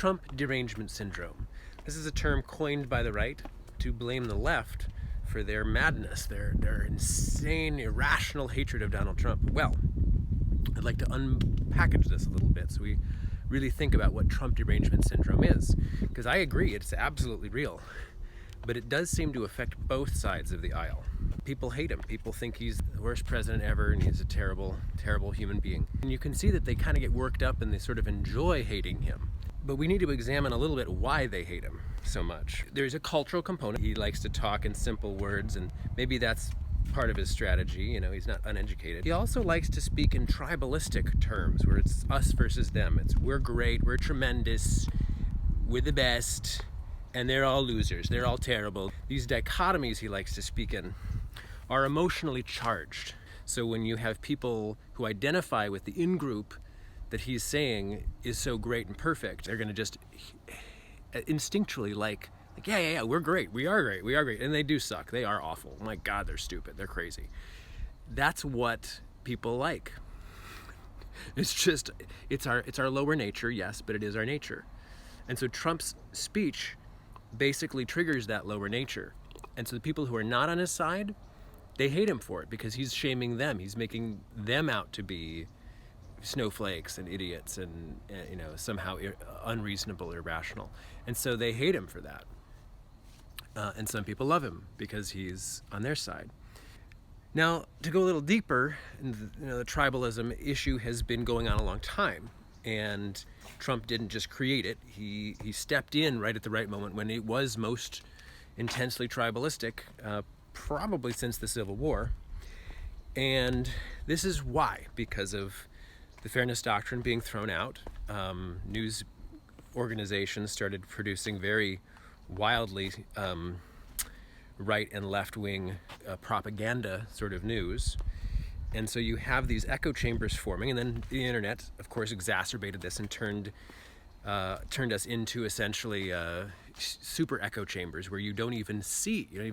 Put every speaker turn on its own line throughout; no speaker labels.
Trump Derangement Syndrome. This is a term coined by the right to blame the left for their madness, their insane, irrational hatred of Donald Trump. Well, I'd like to unpackage this a little bit so we really think about what Trump Derangement Syndrome is. Because I agree, it's absolutely real. But it does seem to affect both sides of the aisle. People hate him. People think he's the worst president ever and he's a terrible, terrible human being. And you can see that they kind of get worked up and they sort of enjoy hating him. But we need to examine a little bit why they hate him so much. There's a cultural component. He likes to talk in simple words, and maybe that's part of his strategy. You know, he's not uneducated. He also likes to speak in tribalistic terms, where it's us versus them. It's we're great, we're tremendous, we're the best, and they're all losers, they're all terrible. These dichotomies he likes to speak in are emotionally charged. So when you have people who identify with the in-group that he's saying is so great and perfect, they're gonna just instinctually like yeah, we're great, we are great, and they do suck, they are awful, my God, they're stupid, they're crazy. That's what people like. It's our lower nature, yes, but it is our nature. And so Trump's speech basically triggers that lower nature. And so the people who are not on his side, they hate him for it because he's shaming them. He's making them out to be snowflakes and idiots and somehow unreasonable, irrational. And so they hate him for that. And some people love him because he's on their side. Now, to go a little deeper, the tribalism issue has been going on a long time. And Trump didn't just create it. He stepped in right at the right moment when it was most intensely tribalistic, probably since the Civil War. And this is why, because of the fairness doctrine being thrown out. News organizations started producing very wildly right and left-wing propaganda sort of news. And so you have these echo chambers forming, and then the internet, of course, exacerbated this and turned us into essentially super echo chambers where you don't even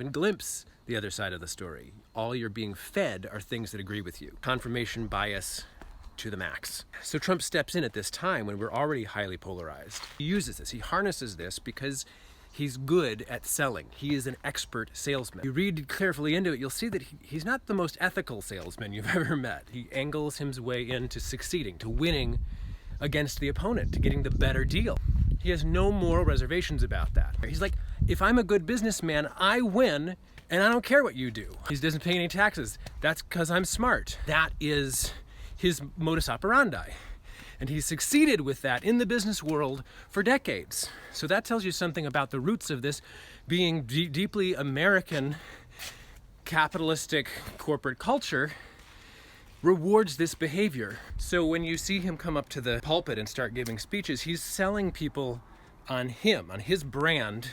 glimpse the other side of the story. All you're being fed are things that agree with you. Confirmation bias to the max. So Trump steps in at this time when we're already highly polarized. He uses this, he harnesses this because he's good at selling. He is an expert salesman. You read carefully into it, you'll see that he's not the most ethical salesman you've ever met. He angles his way into succeeding, to winning against the opponent, to getting the better deal. He has no moral reservations about that. He's like, if I'm a good businessman, I win, and I don't care what you do. He doesn't pay any taxes. That's because I'm smart. That is his modus operandi. And he's succeeded with that in the business world for decades. So that tells you something about the roots of this being deeply American capitalistic corporate culture rewards this behavior. So when you see him come up to the pulpit and start giving speeches, he's selling people on him, on his brand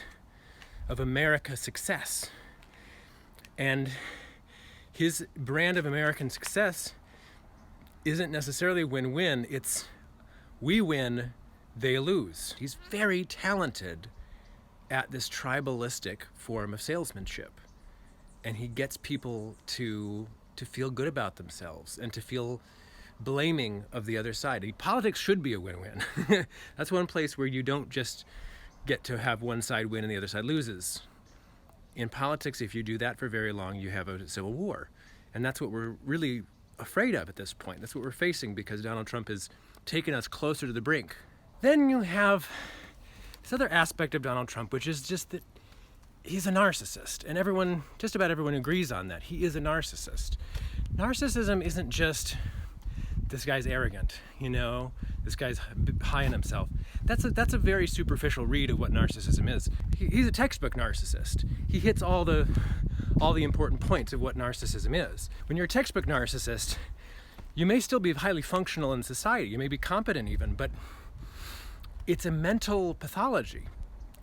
of America success. And his brand of American success isn't necessarily win-win, it's we win, they lose. He's very talented at this tribalistic form of salesmanship. And he gets people to feel good about themselves and to feel blaming of the other side. Politics should be a win-win. That's one place where you don't just get to have one side win and the other side loses. In politics, if you do that for very long, you have a civil war. And that's what we're really afraid of at this point. That's what we're facing because Donald Trump has taken us closer to the brink. Then you have this other aspect of Donald Trump, which is just that he's a narcissist. And just about everyone agrees on that. He is a narcissist. Narcissism isn't just, this guy's arrogant, this guy's high on himself. That's a very superficial read of what narcissism is. He's a textbook narcissist. He hits all the important points of what narcissism is. When you're a textbook narcissist, you may still be highly functional in society. You may be competent even, but it's a mental pathology.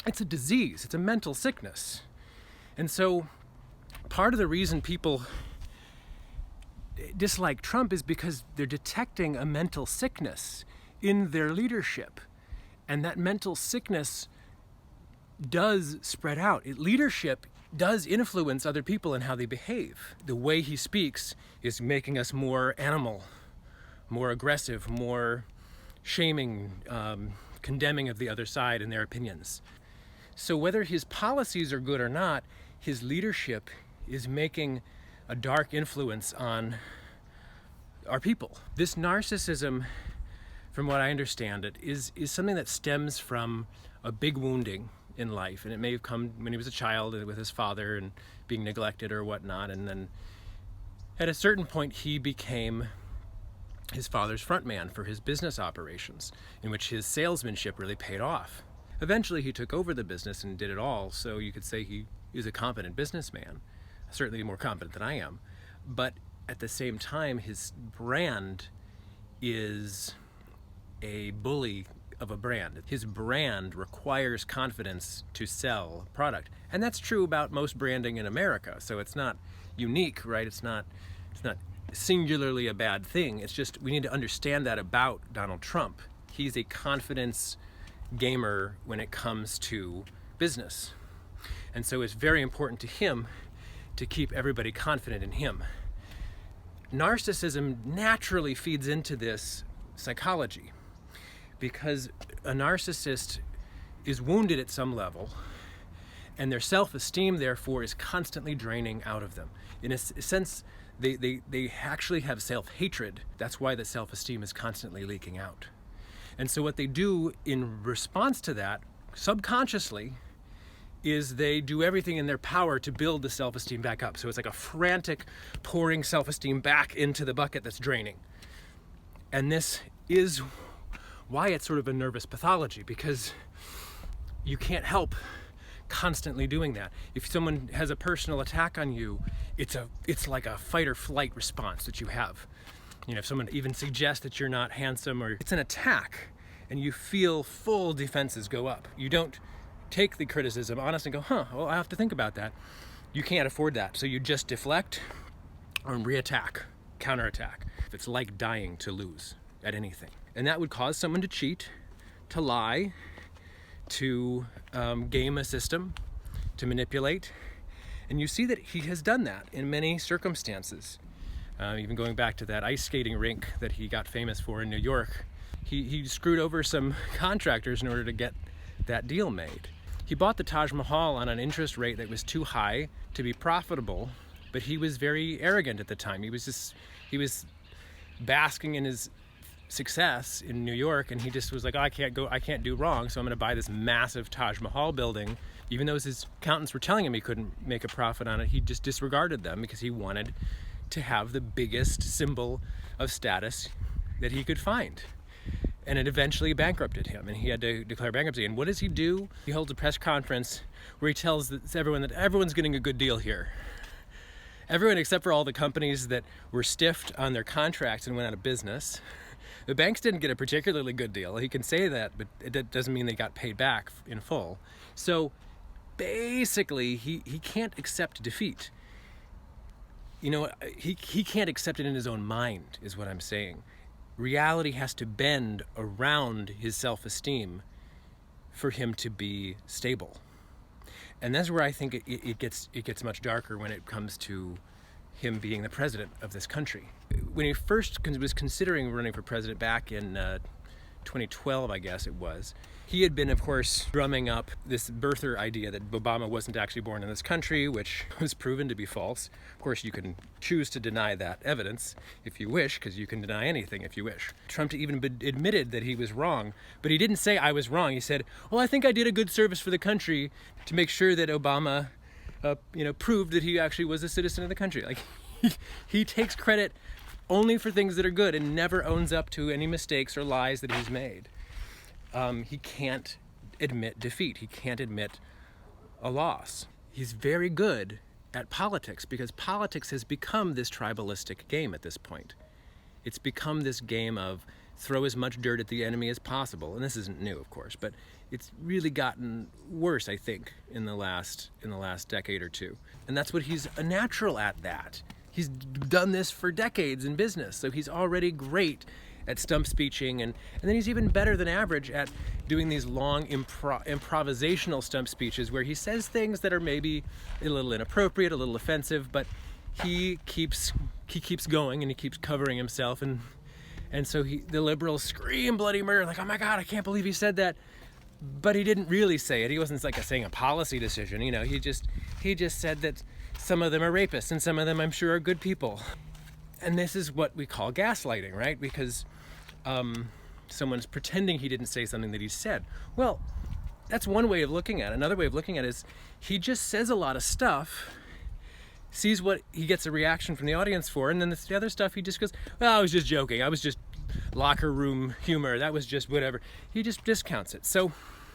It's a disease. It's a mental sickness. And so part of the reason people dislike Trump is because they're detecting a mental sickness in their leadership. And that mental sickness does spread out. Leadership does influence other people and how they behave. The way he speaks is making us more animal, more aggressive, more shaming, condemning of the other side and their opinions. So whether his policies are good or not, his leadership is making a dark influence on our people. This narcissism, from what I understand it, is something that stems from a big wounding in life. And it may have come when he was a child with his father and being neglected or whatnot. And then at a certain point, he became his father's front man for his business operations, in which his salesmanship really paid off. Eventually, he took over the business and did it all, so you could say he is a competent businessman, certainly more competent than I am. But at the same time, his brand is a bully of a brand. His brand requires confidence to sell product. And that's true about most branding in America, so it's not unique, right? It's not singularly a bad thing. It's just we need to understand that about Donald Trump. He's a confidence gamer when it comes to business. And so it's very important to him to keep everybody confident in him. Narcissism naturally feeds into this psychology because a narcissist is wounded at some level, and their self-esteem, therefore, is constantly draining out of them. In a sense, they actually have self-hatred. That's why the self-esteem is constantly leaking out. And so what they do in response to that, subconsciously, is they do everything in their power to build the self-esteem back up. So it's like a frantic pouring self-esteem back into the bucket that's draining. And this is why it's sort of a nervous pathology, because you can't help constantly doing that. If someone has a personal attack on you, it's like a fight or flight response that you have. You know, if someone even suggests that you're not handsome, or it's an attack, and you feel full defenses go up. You don't take the criticism honest and go, well, I have to think about that. You can't afford that. So you just deflect or reattack, counterattack. It's like dying to lose at anything. And that would cause someone to cheat, to lie, to game a system, to manipulate. And you see that he has done that in many circumstances. Even going back to that ice skating rink that he got famous for in New York, he screwed over some contractors in order to get that deal made. He bought the Taj Mahal on an interest rate that was too high to be profitable, but he was very arrogant at the time. He was basking in his success in New York, and he just was like, I can't do wrong, so I'm going to buy this massive Taj Mahal building. Even though his accountants were telling him he couldn't make a profit on it, he just disregarded them because he wanted to have the biggest symbol of status that he could find. And it eventually bankrupted him, and he had to declare bankruptcy. And what does he do? He holds a press conference where he tells everyone that everyone's getting a good deal here. Everyone except for all the companies that were stiffed on their contracts and went out of business. The banks didn't get a particularly good deal. He can say that, but it doesn't mean they got paid back in full. So basically, he can't accept defeat. You know, he can't accept it in his own mind, is what I'm saying. Reality has to bend around his self-esteem for him to be stable. And that's where I think it gets much darker when it comes to him being the president of this country. When he first was considering running for president back in 2012, I guess it was, he had been, of course, drumming up this birther idea that Obama wasn't actually born in this country, which was proven to be false. Of course, you can choose to deny that evidence if you wish, because you can deny anything if you wish. Trump even admitted that he was wrong, but he didn't say I was wrong. He said, well, I think I did a good service for the country to make sure that Obama proved that he actually was a citizen of the country. Like, he takes credit only for things that are good and never owns up to any mistakes or lies that he's made. He can't admit defeat. He can't admit a loss. He's very good at politics because politics has become this tribalistic game at this point. It's become this game of throw as much dirt at the enemy as possible. And this isn't new, of course, but it's really gotten worse, I think, in the last decade or two. And that's what he's a natural at that. He's done this for decades in business, so he's already great at stump speeching, and then he's even better than average at doing these long improvisational stump speeches where he says things that are maybe a little inappropriate, a little offensive, but he keeps going and he keeps covering himself, and And so the liberals scream bloody murder, like, oh my God, I can't believe he said that. But he didn't really say it. He wasn't like saying a policy decision, you know. He just said that some of them are rapists and some of them, I'm sure, are good people. And this is what we call gaslighting, right? Because someone's pretending he didn't say something that he said. Well, that's one way of looking at it. Another way of looking at it is he just says a lot of stuff, sees what he gets a reaction from the audience for, and then the other stuff he just goes, well, I was just joking. I was just locker room humor. That was just whatever. He just discounts it. So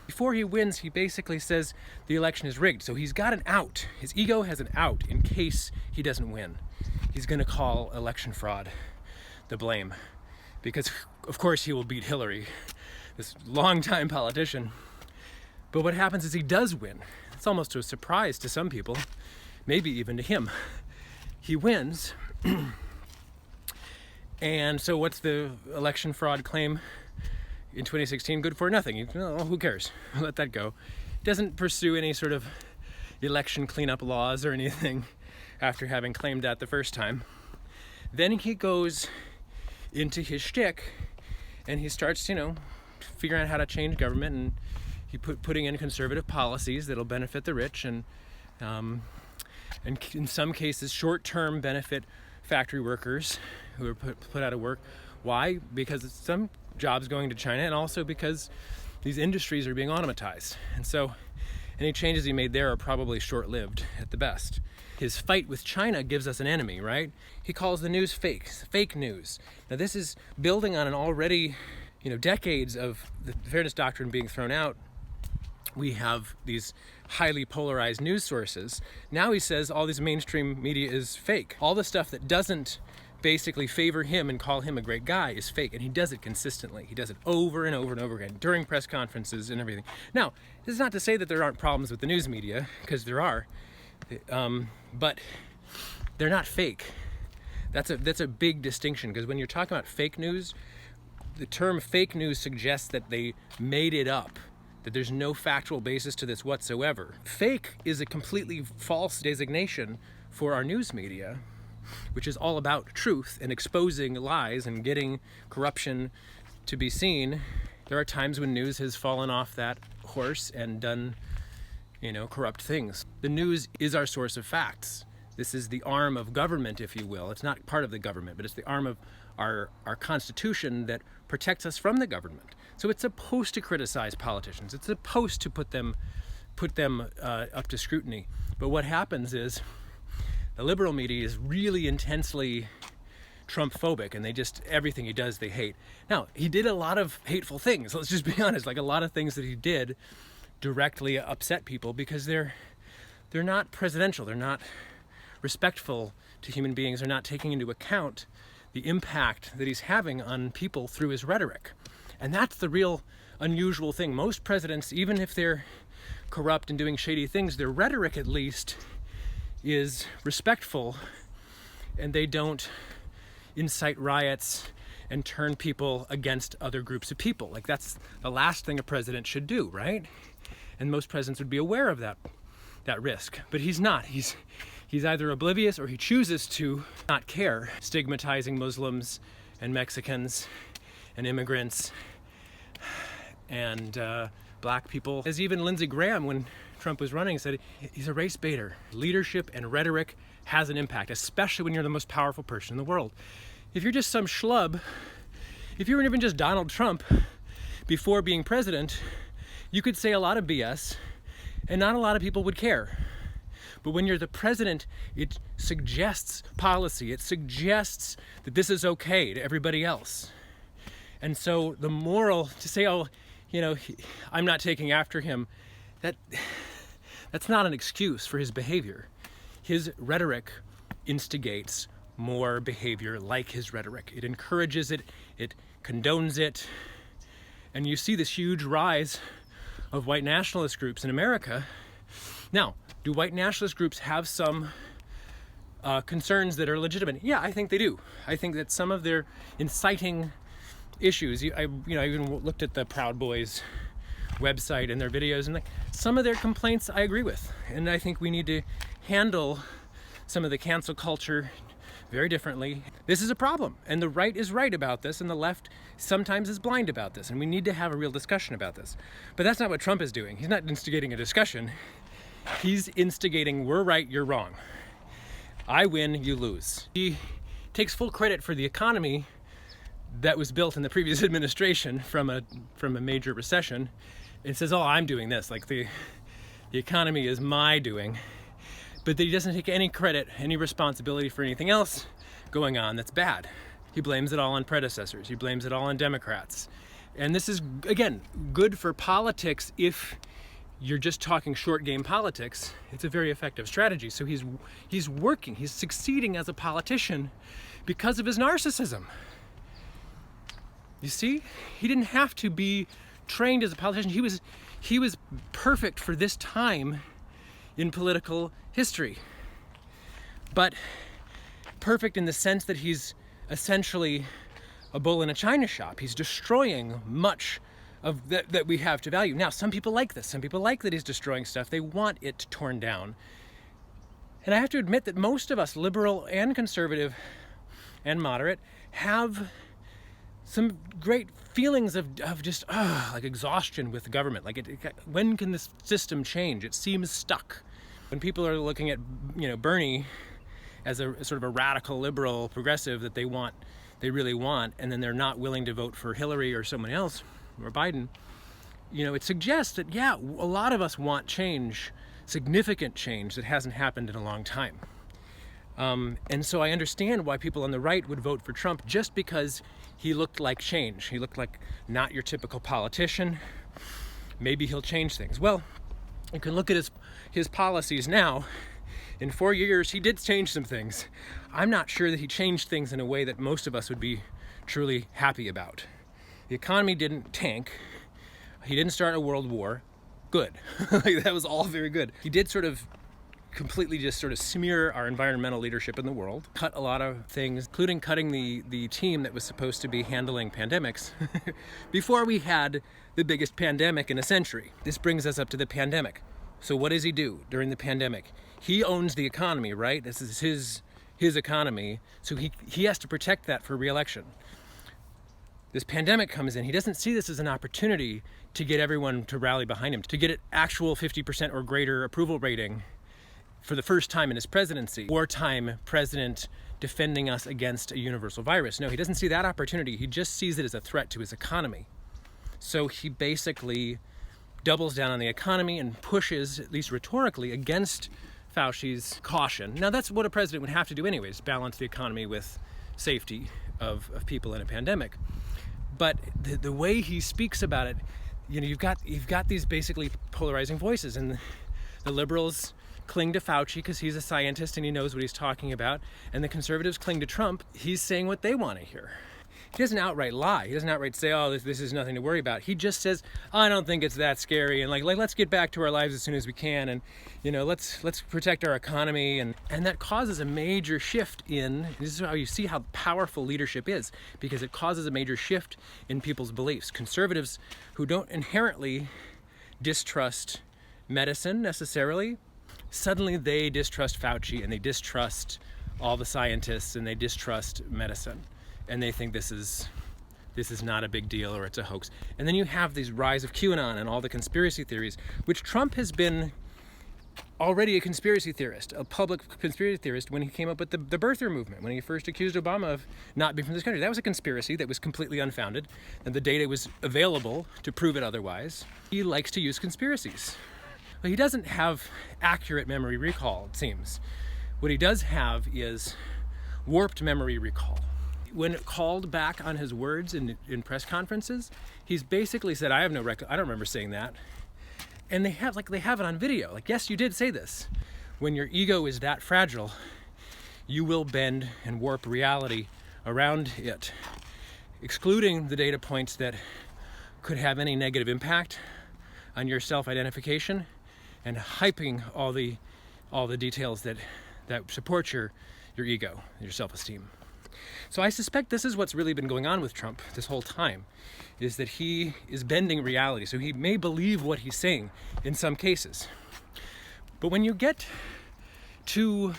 before he wins, he basically says the election is rigged. So he's got an out. His ego has an out in case he doesn't win. He's going to call election fraud the blame because, of course, he will beat Hillary, this longtime politician. But what happens is he does win. It's almost a surprise to some people, maybe even to him. He wins. And so what's the election fraud claim in 2016? Good for nothing. Who cares? Let that go. Doesn't pursue any sort of election cleanup laws or anything after having claimed that the first time. Then he goes into his shtick and he starts, figuring out how to change government, and he putting in conservative policies that'll benefit the rich and in some cases short-term benefit factory workers who are put out of work. Why? Because some jobs going to China, and also because these industries are being automatized. And so any changes he made there are probably short-lived at the best. His fight with China gives us an enemy, right? He calls the news fake news. Now this is building on an already, decades of the fairness doctrine being thrown out. We have these highly polarized news sources. Now he says all this mainstream media is fake. All the stuff that doesn't basically favor him and call him a great guy is fake, and he does it consistently. He does it over and over and over again during press conferences and everything. Now, this is not to say that there aren't problems with the news media, because there are, but they're not fake. That's a big distinction, because when you're talking about fake news, the term fake news suggests that they made it up, that there's no factual basis to this whatsoever. Fake is a completely false designation for our news media, which is all about truth and exposing lies and getting corruption to be seen. There are times when news has fallen off that horse and done, corrupt things. The news is our source of facts. This is the arm of government, if you will. It's not part of the government, but it's the arm of our Constitution that protects us from the government. So it's supposed to criticize politicians. It's supposed to put them up to scrutiny. But what happens is the liberal media is really intensely Trump-phobic, and everything he does, they hate. Now, he did a lot of hateful things. Let's just be honest. Like, a lot of things that he did directly upset people because they're not presidential. They're not respectful to human beings. They're not taking into account the impact that he's having on people through his rhetoric. And that's the real unusual thing. Most presidents, even if they're corrupt and doing shady things, their rhetoric at least is respectful, and they don't incite riots and turn people against other groups of people. Like, that's the last thing a president should do, right? And most presidents would be aware of that risk. But he's not. He's either oblivious or he chooses to not care, stigmatizing Muslims and Mexicans and immigrants and black people. As even Lindsey Graham, when Trump was running, said he's a race baiter. Leadership and rhetoric has an impact, especially when you're the most powerful person in the world. If you're just some schlub, if you were even just Donald Trump before being president, you could say a lot of BS and not a lot of people would care. But when you're the president, it suggests policy. It suggests that this is okay to everybody else. And so the moral to say, I'm not taking after him, that's not an excuse for his behavior. His rhetoric instigates more behavior like his rhetoric. It encourages it, it condones it, and you see this huge rise of white nationalist groups in America. Now, do white nationalist groups have some concerns that are legitimate? Yeah, I think they do. I think that some of their inciting issues, I even looked at the Proud Boys website and their videos, and some of their complaints I agree with, and I think we need to handle some of the cancel culture very differently. This is a problem, and the right is right about this, and the left sometimes is blind about this, and we need to have a real discussion about this. But that's not what Trump is doing. He's not instigating a discussion. He's instigating, we're right, you're wrong. I win, you lose. He takes full credit for the economy that was built in the previous administration from a major recession. It says, oh, I'm doing this, like the economy is my doing. But that he doesn't take any credit, any responsibility for anything else going on that's bad. He blames it all on predecessors. He blames it all on Democrats. And this is, again, good for politics if you're just talking short game politics. It's a very effective strategy. So he's working, he's succeeding as a politician because of his narcissism. You see, he didn't have to be trained as a politician. He was perfect for this time in political history, but perfect in the sense that he's essentially a bull in a china shop. He's destroying much of that we have to value. Now, some people like this. Some people like that he's destroying stuff. They want it torn down. And I have to admit that most of us, liberal and conservative and moderate, have some great feelings of just like exhaustion with the government. Like, when can this system change? It seems stuck. When people are looking at, Bernie as a sort of a radical liberal progressive that they really want, and then they're not willing to vote for Hillary or someone else or Biden, it suggests that, a lot of us want change, significant change that hasn't happened in a long time. And so I understand why people on the right would vote for Trump, just because he looked like change. He looked like not your typical politician. Maybe he'll change things. Well, you can look at his policies now. In 4 years, he did change some things. I'm not sure that he changed things in a way that most of us would be truly happy about. The economy didn't tank. He didn't start a world war. Good. That was all very good. He did completely just smear our environmental leadership in the world, cut a lot of things, including cutting the team that was supposed to be handling pandemics before we had the biggest pandemic in a century. This brings us up to the pandemic. So what does he do during the pandemic? He owns the economy, right? This is his economy, so he has to protect that for re-election. This pandemic comes in. He doesn't see this as an opportunity to get everyone to rally behind him, to get an actual 50% or greater approval rating for the first time in his presidency. Wartime president defending us against a universal virus. No, he doesn't see that opportunity. He just sees it as a threat to his economy. So he basically doubles down on the economy and pushes, at least rhetorically, against Fauci's caution. Now, that's what a president would have to do anyways, balance the economy with safety of people in a pandemic. But the way he speaks about it, you've got these basically polarizing voices, and the liberals cling to Fauci because he's a scientist and he knows what he's talking about, and the conservatives cling to Trump. He's saying what they want to hear. He doesn't outright lie. He doesn't outright say, oh, this is nothing to worry about. He just says, I don't think it's that scary, and like let's get back to our lives as soon as we can, and let's protect our economy, and that causes a major shift this is how you see how powerful leadership is, because it causes a major shift in people's beliefs. Conservatives who don't inherently distrust medicine necessarily, suddenly they distrust Fauci, and they distrust all the scientists, and they distrust medicine. And they think this is not a big deal, or it's a hoax. And then you have these rise of QAnon and all the conspiracy theories, which Trump has been already a conspiracy theorist, a public conspiracy theorist, when he came up with the birther movement, when he first accused Obama of not being from this country. That was a conspiracy that was completely unfounded, and the data was available to prove it otherwise. He likes to use conspiracies. But he doesn't have accurate memory recall, it seems. What he does have is warped memory recall. When called back on his words in press conferences, he's basically said, I don't remember saying that. And they have it on video. Like, yes, you did say this. When your ego is that fragile, you will bend and warp reality around it, excluding the data points that could have any negative impact on your self-identification, and hyping all the details that support your ego, your self-esteem. So I suspect this is what's really been going on with Trump this whole time, is that he is bending reality. So he may believe what he's saying in some cases. But when you get to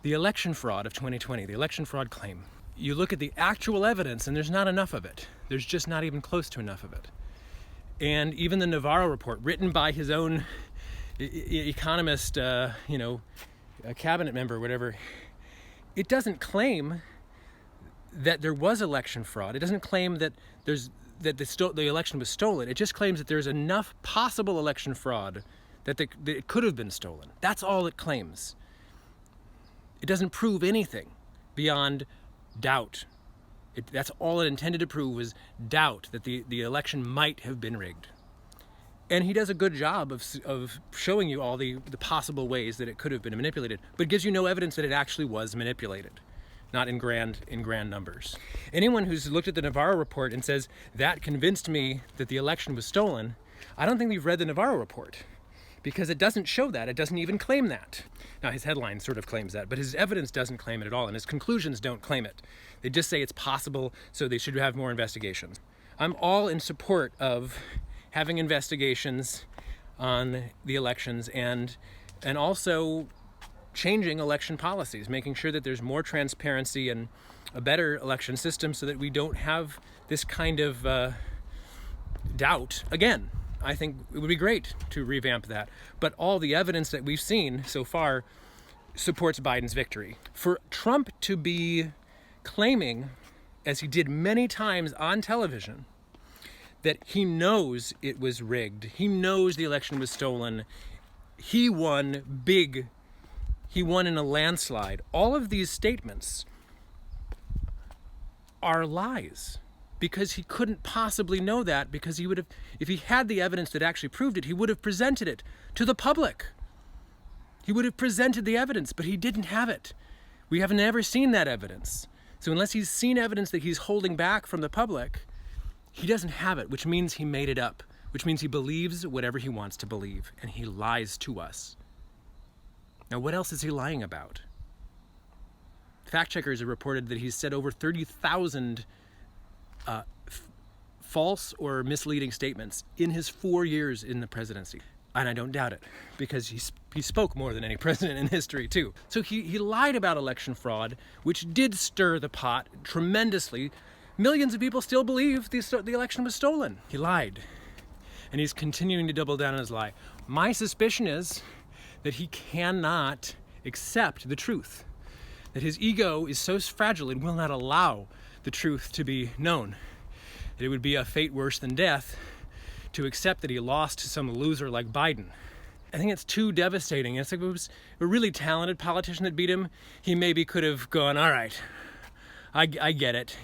the election fraud of 2020, the election fraud claim. You look at the actual evidence and there's not enough of it. There's just not even close to enough of it. And even the Navarro report, written by his own economist, a cabinet member, whatever, it doesn't claim that there was election fraud. It doesn't claim that the election was stolen. It just claims that there's enough possible election fraud that it could have been stolen. That's all it claims. It doesn't prove anything beyond doubt. That's all it intended to prove, was doubt that the election might have been rigged. And he does a good job of showing you all the possible ways that it could have been manipulated, but gives you no evidence that it actually was manipulated, not in grand numbers. Anyone who's looked at the Navarro report and says, that convinced me that the election was stolen, I don't think they've read the Navarro report, because it doesn't show that. It doesn't even claim that. Now, his headline sort of claims that, but his evidence doesn't claim it at all, and his conclusions don't claim it. They just say it's possible, so they should have more investigations. I'm all in support of having investigations on the elections and also changing election policies, making sure that there's more transparency and a better election system so that we don't have this kind of doubt again. I think it would be great to revamp that. But all the evidence that we've seen so far supports Biden's victory. For Trump to be claiming, as he did many times on television, that he knows it was rigged, he knows the election was stolen, he won big, he won in a landslide. All of these statements are lies, because he couldn't possibly know that, because he would have, if he had the evidence that actually proved it, he would have presented it to the public. He would have presented the evidence, but he didn't have it. We have never seen that evidence. So unless he's seen evidence that he's holding back from the public, he doesn't have it, which means he made it up, which means he believes whatever he wants to believe, and he lies to us. Now, what else is he lying about? Fact checkers have reported that he's said over 30,000 false or misleading statements in his 4 years in the presidency. And I don't doubt it, because he spoke more than any president in history, too. So he lied about election fraud, which did stir the pot tremendously. Millions of people still believe the election was stolen. He lied, and he's continuing to double down on his lie. My suspicion is that he cannot accept the truth, that his ego is so fragile it will not allow the truth to be known. That it would be a fate worse than death to accept that he lost to some loser like Biden. I think it's too devastating. It's like, if it was a really talented politician that beat him, he maybe could have gone, all right, I get it,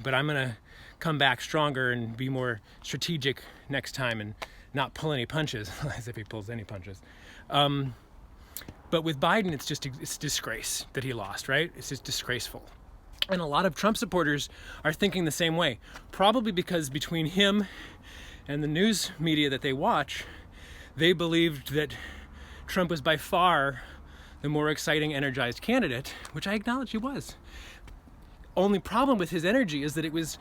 but I'm going to come back stronger and be more strategic next time and not pull any punches, as if he pulls any punches. But with Biden, it's disgrace that he lost, right? It's just disgraceful. And a lot of Trump supporters are thinking the same way, probably because between him and the news media that they watch, they believed that Trump was by far the more exciting, energized candidate, which I acknowledge he was. Only problem with his energy is that it was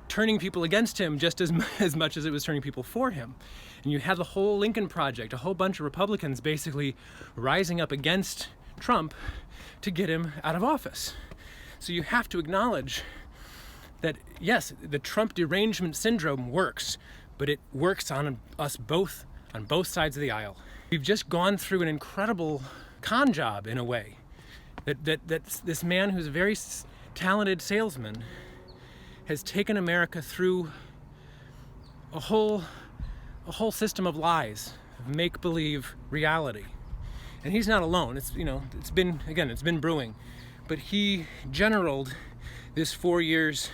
turning people against him just as much as it was turning people for him. And you had the whole Lincoln Project, a whole bunch of Republicans basically rising up against Trump to get him out of office. So you have to acknowledge that, yes, the Trump Derangement Syndrome works, but it works on us both, on both sides of the aisle. We've just gone through an incredible con job, in a way. That's this man who's a very talented salesman has taken America through a whole system of lies, of make-believe reality. And he's not alone. It's been brewing. But he generaled this 4 years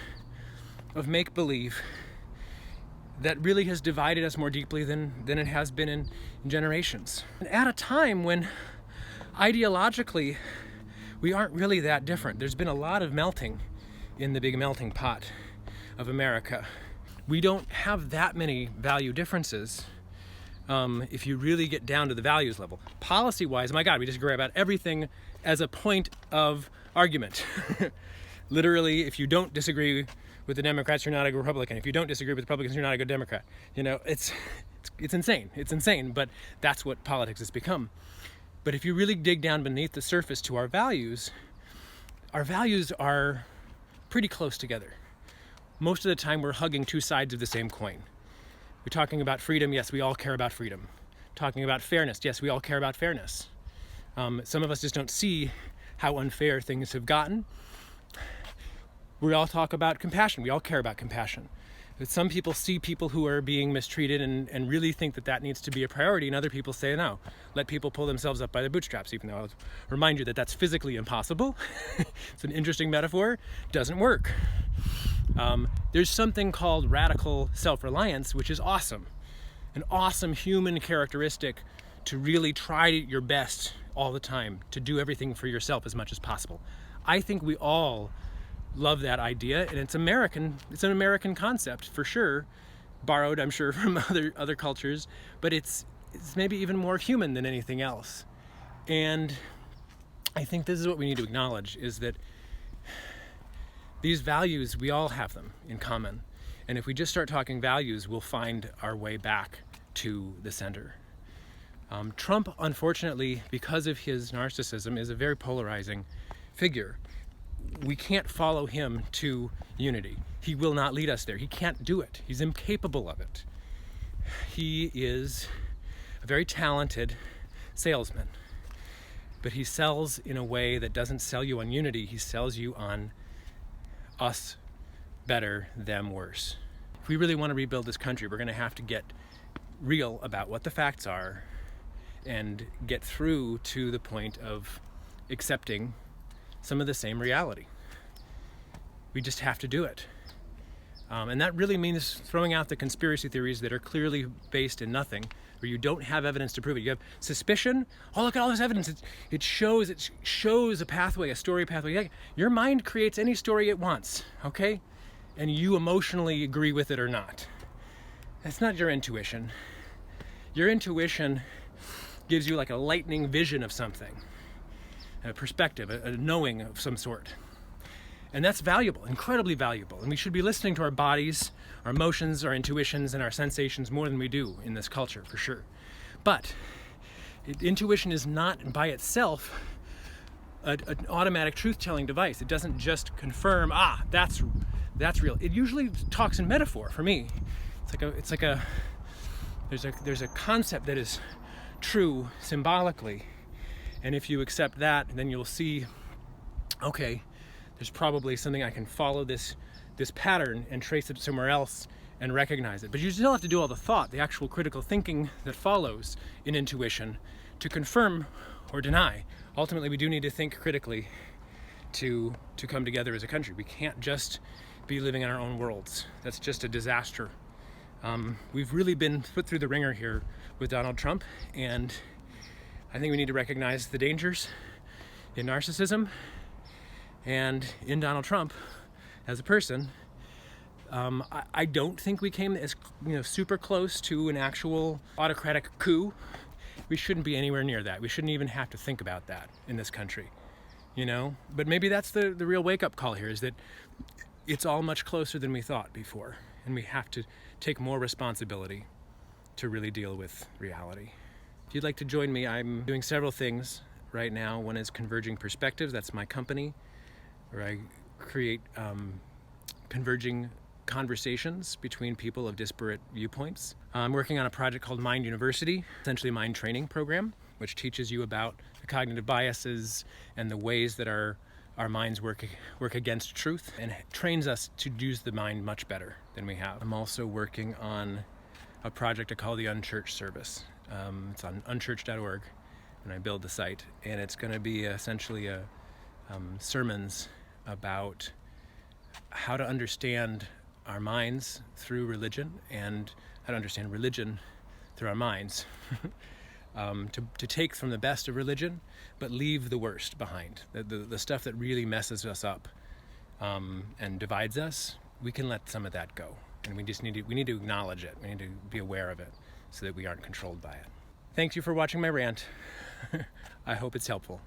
of make-believe that really has divided us more deeply than it has been in generations. And at a time when ideologically we aren't really that different. There's been a lot of melting in the big melting pot of America. We don't have that many value differences if you really get down to the values level. Policy-wise, my God, we disagree about everything as a point of argument. Literally, if you don't disagree with the Democrats, you're not a Republican. If you don't disagree with the Republicans, you're not a good Democrat. It's insane. It's insane, but that's what politics has become. But if you really dig down beneath the surface to our values are pretty close together. Most of the time we're hugging two sides of the same coin. We're talking about freedom. Yes, we all care about freedom. Talking about fairness. Yes, we all care about fairness. Some of us just don't see how unfair things have gotten. We all talk about compassion. We all care about compassion. But some people see people who are being mistreated and really think that needs to be a priority, and other people say, no, let people pull themselves up by their bootstraps, even though I'll remind you that that's physically impossible. It's an interesting metaphor. Doesn't work. There's something called radical self-reliance, which is awesome. An awesome human characteristic to really try your best all the time, to do everything for yourself as much as possible. I think we all love that idea, and it's an American concept for sure, borrowed I'm sure from other cultures, but it's maybe even more human than anything else. And I think this is what we need to acknowledge, is that these values, we all have them in common. And if we just start talking values, we'll find our way back to the center. Trump, unfortunately, because of his narcissism, is a very polarizing figure. We can't follow him to unity. He will not lead us there. He can't do it. He's incapable of it. He is a very talented salesman, but he sells in a way that doesn't sell you on unity. He sells you on us better, them worse. If we really want to rebuild this country, we're going to have to get real about what the facts are and get through to the point of accepting some of the same reality. We just have to do it. And that really means throwing out the conspiracy theories that are clearly based in nothing, where you don't have evidence to prove it. You have suspicion. Oh, look at all this evidence. It shows a pathway, a story pathway. Your mind creates any story it wants, okay? And you emotionally agree with it or not. That's not your intuition. Your intuition gives you like a lightning vision of something, a perspective, a knowing of some sort. And that's valuable, incredibly valuable. And we should be listening to our bodies, our emotions, our intuitions, and our sensations more than we do in this culture, for sure. But intuition is not by itself an automatic truth-telling device. It doesn't just confirm, that's real. It usually talks in metaphor for me. There's a concept that is true symbolically. And if you accept that, then you'll see, okay, there's probably something I can follow this pattern and trace it somewhere else and recognize it. But you still have to do all the thought, the actual critical thinking that follows in intuition to confirm or deny. Ultimately, we do need to think critically to come together as a country. We can't just be living in our own worlds. That's just a disaster. We've really been put through the ringer here with Donald Trump, and I think we need to recognize the dangers in narcissism and in Donald Trump as a person. I don't think we came as super close to an actual autocratic coup. We shouldn't be anywhere near that. We shouldn't even have to think about that in this country, But maybe that's the real wake-up call here, is that it's all much closer than we thought before, and we have to take more responsibility to really deal with reality. If you'd like to join me, I'm doing several things right now. One is Converging Perspectives. That's my company, where I create converging conversations between people of disparate viewpoints. I'm working on a project called Mind University, essentially a mind training program, which teaches you about the cognitive biases and the ways that our minds work against truth, and trains us to use the mind much better than we have. I'm also working on a project I call the Unchurched Service. It's on unchurched.org, and I build the site, and it's going to be essentially sermons about how to understand our minds through religion and how to understand religion through our minds. To take from the best of religion, but leave the worst behind. The stuff that really messes us up and divides us, we can let some of that go. And we need to acknowledge it. We need to be aware of it so that we aren't controlled by it. Thank you for watching my rant. I hope it's helpful.